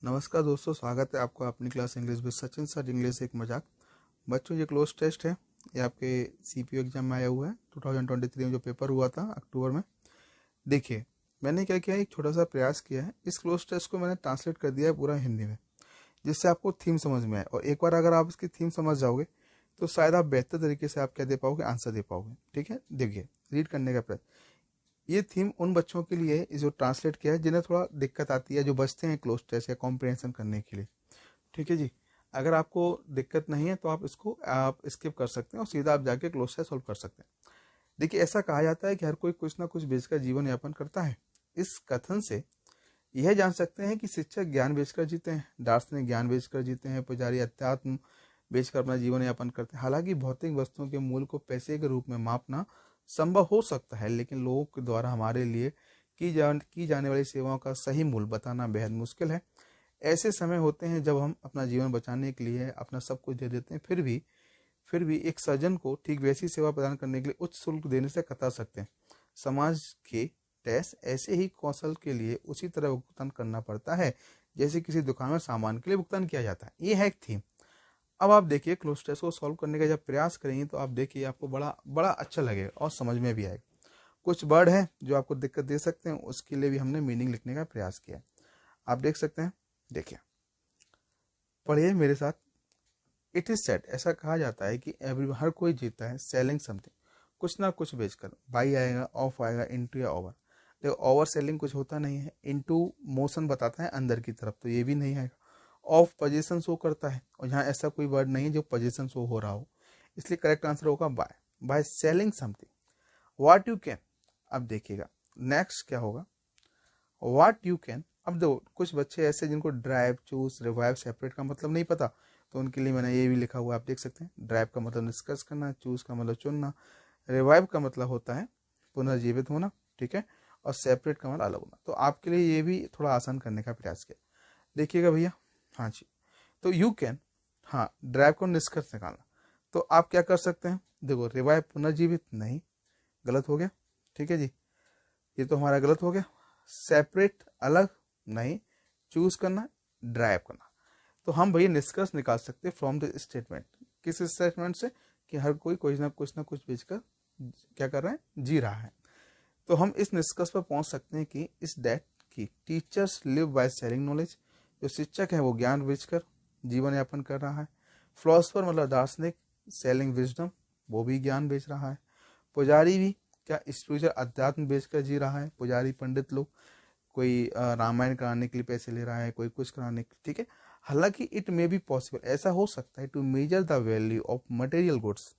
नमस्कार दोस्तों, स्वागत है आपका अपनी class English with Sachin sir. English एक मजाक। बच्चों, ये क्लोज टेस्ट है। ये आपके सीपीयू एग्जाम में आया हुआ है 2023 में जो पेपर हुआ था अक्टूबर में। देखिए, मैंने क्या किया, एक छोटा सा प्रयास किया है। इस क्लोज टेस्ट को मैंने ट्रांसलेट कर दिया है पूरा हिंदी में, जिससे आपको थीम समझ में आए। और एक बार अगर आप इसकी थीम समझ जाओगे तो शायद आप बेहतर तरीके से आप क्या दे पाओगे, आंसर दे पाओगे। ठीक है, देखिए रीड करने का प्रयास। ये थीम उन बच्चों के लिए है जो ट्रांसलेट किया है, जिन्हें थोड़ा दिक्कत आती है, जो बचते हैं क्लोज टेस्ट या कॉम्प्रिहेंशन करने के लिए। ठीक है जी। अगर आपको दिक्कत नहीं है तो आप स्किप कर सकते हैं और सीधा आप जाके क्लोज टेस्ट सोल्व कर सकते हैं। देखिए, ऐसा कहा जाता है कि हर कोई कुछ ना कुछ बेचकर जीवन यापन करता है। इस कथन से यह जान सकते हैं कि शिक्षक ज्ञान बेचकर जीते हैं, दार्शनिक ज्ञान बेचकर जीते हैं, पुजारी अध्यात्म बेचकर अपना जीवन यापन करते हैं। हालांकि भौतिक वस्तुओं के मूल्य को पैसे के रूप में मापना संभव हो सकता है, लेकिन लोगों के द्वारा हमारे लिए की जाने वाली सेवाओं का सही मूल्य बताना बेहद मुश्किल है। ऐसे समय होते हैं जब हम अपना जीवन बचाने के लिए अपना सब कुछ दे देते हैं, फिर भी एक सज्जन को ठीक वैसी सेवा प्रदान करने के लिए उच्च शुल्क देने से कतरा सकते हैं। समाज के टैक्स ऐसे ही कौशल के लिए उसी तरह भुगतान करना पड़ता है जैसे किसी दुकान में सामान के लिए भुगतान किया जाता है। ये है एक थीम। अब आप देखिए, क्लोज टेस्ट को सॉल्व करने का जब प्रयास करेंगे तो आप देखिए आपको बड़ा बड़ा अच्छा लगेगा और समझ में भी आएगा। कुछ वर्ड हैं जो आपको दिक्कत दे सकते हैं, उसके लिए भी हमने मीनिंग लिखने का प्रयास किया। आप देख सकते हैं, देखिए पढ़िए मेरे साथ। इट इज सेड, ऐसा कहा जाता है कि हर कोई जीता है सेलिंग समथिंग, कुछ ना कुछ बेचकर। बाई आएगा, ऑफ आएगा, इनटू या ओवर। देखो, ओवर सेलिंग कुछ होता नहीं है, इनटू मोशन बताता है अंदर की तरफ, तो ये भी नहीं आएगा। ऑफ पोजीशन शो करता है, और यहाँ ऐसा कोई वर्ड नहीं है जो पोजीशन शो हो रहा हो, इसलिए करेक्ट आंसर होगा by. By selling something. What you can, अब देखिएगा नेक्स्ट क्या होगा, व्हाट यू कैन। अब दो कुछ बच्चे ऐसे जिनको ड्राइव, चूज, रिवाइव, सेपरेट का मतलब नहीं पता, तो उनके लिए मैंने ये भी लिखा हुआ है, आप देख सकते हैं। ड्राइव का मतलब डिस्कस करना, चूज का मतलब चुनना, रिवाइव का मतलब होता है पुनर्जीवित होना, ठीक है, और सेपरेट का मतलब अलग होना। तो आपके लिए ये भी थोड़ा आसान करने का प्रयास किया। देखिएगा भैया, हाँ जी। तो यू कैन, हाँ, ड्राइव को निष्कर्ष निकालना, तो आप क्या कर सकते हैं। देखो, रिवाइव पुनर्जीवित नहीं, गलत हो गया, ठीक है जी, ये तो हमारा गलत हो गया। सेपरेट अलग नहीं, चूज करना, ड्राइव करना। तो हम भैया निष्कर्ष निकाल सकते हैं फ्रॉम द स्टेटमेंट। किस स्टेटमेंट से, कि हर कोई कुछ ना कुछ बेचकर क्या कर रहा है, जी रहा है। तो हम इस निष्कर्ष पर पहुंच सकते हैं कि इस दैट की teachers live by sharing knowledge, जो शिक्षक है वो ज्ञान बेचकर जीवन यापन कर रहा है। फिलोसफर मतलब दार्शनिक, सेलिंग विजडम, वो भी ज्ञान बेच रहा है। पुजारी भी क्या स्पिरिचुअल अध्यात्म बेचकर जी रहा है। पुजारी पंडित लोग, कोई रामायण कराने के लिए पैसे ले रहा है, कोई कुछ कराने के, ठीक है। हालांकि इट मे बी पॉसिबल, ऐसा हो सकता है, to measure the value of material goods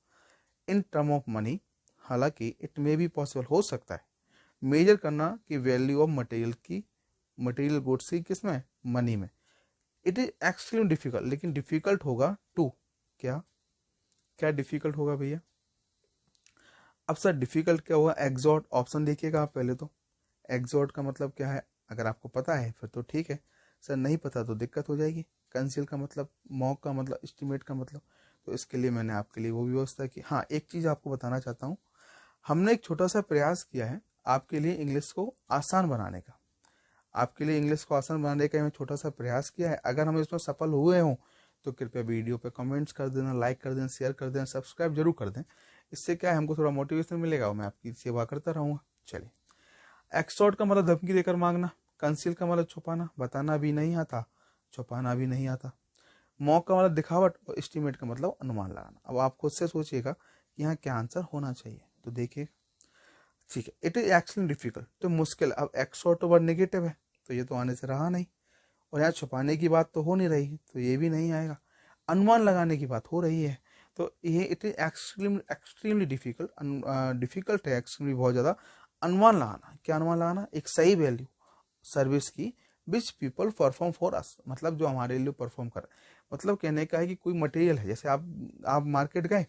in term of money. हालांकि इट मे बी पॉसिबल, हो सकता है मेजर करना कि वैल्यू ऑफ मटेरियल गुड्स की किसमें, मनी में। इट इज एक्सट्रीम डिफिकल्ट, लेकिन डिफिकल्ट होगा टू, क्या क्या डिफिकल्ट होगा भैया। अब सर डिफिकल्ट क्या होगा, एग्जॉट। ऑप्शन देखिएगा आप पहले तो, एग्जॉट का मतलब क्या है, अगर आपको पता है फिर तो ठीक है, सर नहीं पता तो दिक्कत हो जाएगी। कंसील का मतलब, मॉक का मतलब, एस्टिमेट का मतलब। तो इसके लिए मैंने आपके लिए वो भी व्यवस्था की। हाँ, एक चीज़ आपको बताना चाहता हूँ, हमने एक छोटा सा प्रयास किया है आपके लिए इंग्लिश को आसान बनाने का। आपके लिए इंग्लिश को आसान बनाने का मैं छोटा सा प्रयास किया है। अगर हम इसमें सफल हुए हों तो कृपया वीडियो पे कमेंट्स कर देना, लाइक कर देना, शेयर कर देना, सब्सक्राइब जरूर कर दें। इससे क्या है, हमको थोड़ा मोटिवेशन मिलेगा और मैं आपकी सेवा करता रहूँगा। चलिए, एक्सटॉर्ट का मतलब धमकी देकर मांगना, कंसील का मतलब छुपाना, बताना भी नहीं आता, छुपाना भी नहीं आता। मॉक का मतलब दिखावट, और एस्टिमेट का मतलब अनुमान लगाना। अब आप खुद से सोचिएगा कि यहाँ क्या आंसर होना चाहिए, तो देखिए, ठीक है। इट इज एक्चुअली डिफिकल्ट, तो मुश्किल। अब एक्सटॉर्ट तो वर्ड नेगेटिव है, तो ये तो आने से रहा नहीं, और यहाँ छुपाने की बात तो हो नहीं रही, तो ये भी नहीं आएगा। अनुमान लगाने की बात हो रही है, तो ये it is extremely difficult, difficult है एक्सट्रीमली, बहुत ज़्यादा। अनुमान लगाना, क्या अनुमान लगाना, एक सही वैल्यू सर्विस की, विच पीपल परफॉर्म फॉर अस, मतलब जो हमारे लिए परफॉर्म कर रहे हैं। मतलब कहने का है कि कोई मटेरियल है, जैसे आप मार्केट गए,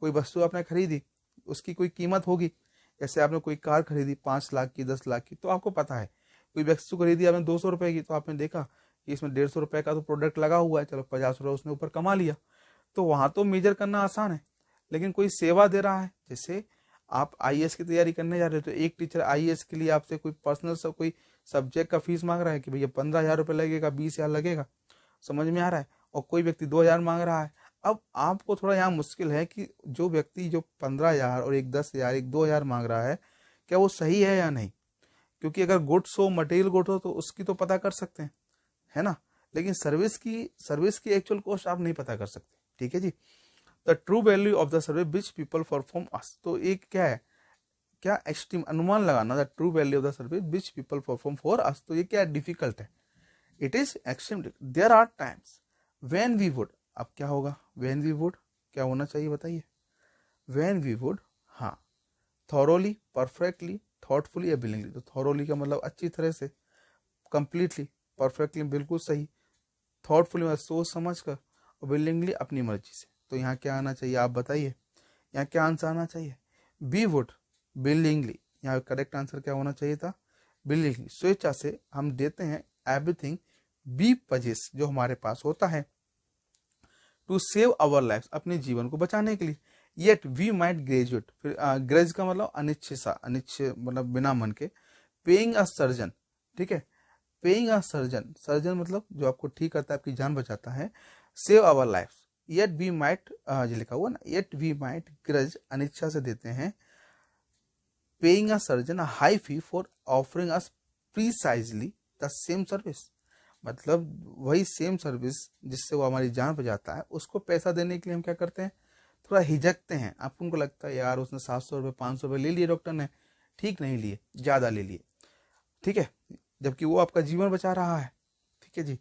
कोई वस्तु आपने खरीदी, उसकी कोई कीमत होगी। जैसे आपने कोई कार खरीदी 5 लाख की, 10 लाख की, तो आपको पता है। कोई वस्तु खरीदी आपने 200 रुपए की, तो आपने देखा कि इसमें 150 रुपए का तो प्रोडक्ट लगा हुआ है, चलो 50 रुपए उसने ऊपर कमा लिया। तो वहां तो मेजर करना आसान है। लेकिन कोई सेवा दे रहा है, जैसे आप आईएएस की तैयारी करने जा रहे हो, तो एक टीचर आईएएस के लिए आपसे कोई पर्सनल सा कोई सब्जेक्ट का फीस मांग रहा है कि भैया 15,000 रुपये लगेगा, 20,000 लगेगा, समझ में आ रहा है, और कोई व्यक्ति 2,000 मांग रहा है। अब आपको थोड़ा यहाँ मुश्किल है कि जो व्यक्ति जो 15,000 और एक 10,000 एक 2,000 मांग रहा है, क्या वो सही है या नहीं, क्योंकि अगर गुड्स हो, मटेरियल गुड हो, तो उसकी तो पता कर सकते हैं, है ना, लेकिन सर्विस की एक्चुअल कॉस्ट आप नहीं पता कर सकते। ठीक है जी। The true value of the service which people perform us, तो एक क्या है, क्या एस्टिम अनुमान लगाना, the true value of the service which people perform for us, तो ये क्या डिफिकल्ट है, it is extreme. There are times when we would, अब क्या होगा, व्हेन वी वुड क्या होना चाहिए बताइए, व्हेन वी वुड, हाँ, थॉरोली, परफेक्टली, थॉटफुली या विलिंगली, तो थॉरोली का मतलब अच्छी तरह से, कंप्लीटली, परफेक्टली बिल्कुल सही, थॉटफुली मतलब सोच समझ कर, और विलिंगली अपनी मर्जी से। तो यहाँ क्या आना चाहिए आप बताइए, यहाँ क्या आंसर आना चाहिए, बी वुड, विलिंगली, यहाँ करेक्ट आंसर क्या होना चाहिए था, विलिंगली, स्वेच्छा से हम देते हैं एवरीथिंग बी पजेस, जो हमारे पास होता है, टू सेव अवर लाइफ, अपने जीवन को बचाने के लिए, येट वी माइट ग्रेजुएट, फिर ग्रेज का मतलब अनिच्छे मतलब बिना मन के, पेइंग अ सर्जन, ठीक है, पेइंग अ सर्जन, सर्जन मतलब जो आपको ठीक करता है, आपकी जान बचाता है, save our life, yet we might, जो लिखा हुआ ना, येट वी माइट ग्रज, अनिच्छा से देते हैं, paying a surgeon a high fee for offering us precisely the same service, मतलब वही सेम सर्विस जिससे वो हमारी जान बचाता है, उसको पैसा देने के लिए हम क्या करते हैं, थोड़ा हिचकते हैं। आपको उनको लगता है यार उसने 700 रुपये 500 रुपये ले लिए डॉक्टर ने, ठीक नहीं लिए, ज़्यादा ले लिए, ठीक है, जबकि वो आपका जीवन बचा रहा है। ठीक है जी।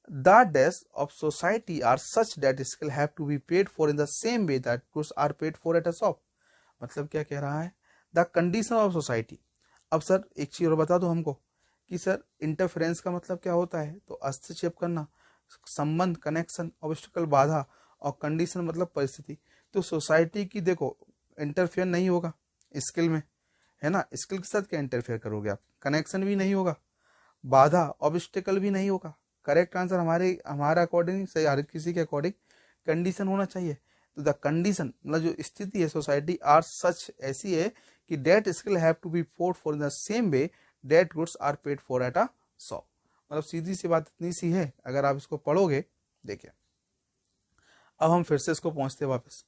The desk of society are such that skill have to be paid for in the same way that goods are paid for at a shop, मतलब क्या कह रहा है, द कंडीशन ऑफ सोसाइटी। अब सर एक चीज और बता दो हमको कि सर इंटरफेरेंस का मतलब क्या होता है, तो हस्तक्षेप करना, संबंध, कनेक्शन, ऑब्स्टिकल बाधा, और कंडीशन मतलब परिस्थिति। तो सोसाइटी की देखो इंटरफेयर नहीं होगा स्किल में, है ना, स्किल के साथ क्या इंटरफेयर करोगे आप, कनेक्शन भी नहीं होगा, बाधा ऑब्स्टिकल भी नहीं होगा। करेक्ट आंसर हमारा अकॉर्डिंग सही, हर किसी के अकॉर्डिंग कंडीशन होना चाहिए। तो द कंडीशन मतलब जो स्थिति है सोसाइटी आर सच, ऐसी है कि that skill have to be port for the same way that goods are paid for at a shop. मतलब सीधी सी बात इतनी सी है, अगर आप इसको पढ़ोगे। देखिए अब हम फिर से इसको पहुंचते वापस,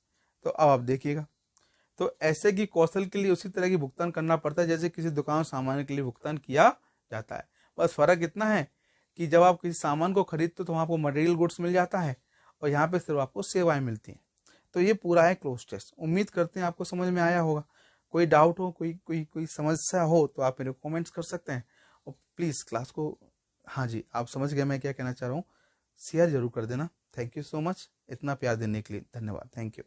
तो अब आप देखिएगा, तो ऐसे की कौशल के लिए उसी तरह की भुगतान करना पड़ता है जैसे किसी दुकान सामान के लिए भुगतान किया जाता है। बस फर्क इतना है कि जब आप किसी सामान को खरीदते हो तो वहाँ आपको मटेरियल गुड्स मिल जाता है, और यहाँ पे सिर्फ आपको सेवाएं मिलती हैं। तो ये पूरा है क्लोज टेस्ट। उम्मीद करते हैं आपको समझ में आया होगा। कोई डाउट हो, कोई समस्या हो तो आप मेरे कमेंट्स कर सकते हैं, और प्लीज़ क्लास को, हाँ जी आप समझ गए मैं क्या कहना चाह रहा हूँ, शेयर जरूर कर देना। थैंक यू सो मच, इतना प्यार देने के लिए धन्यवाद, थैंक यू।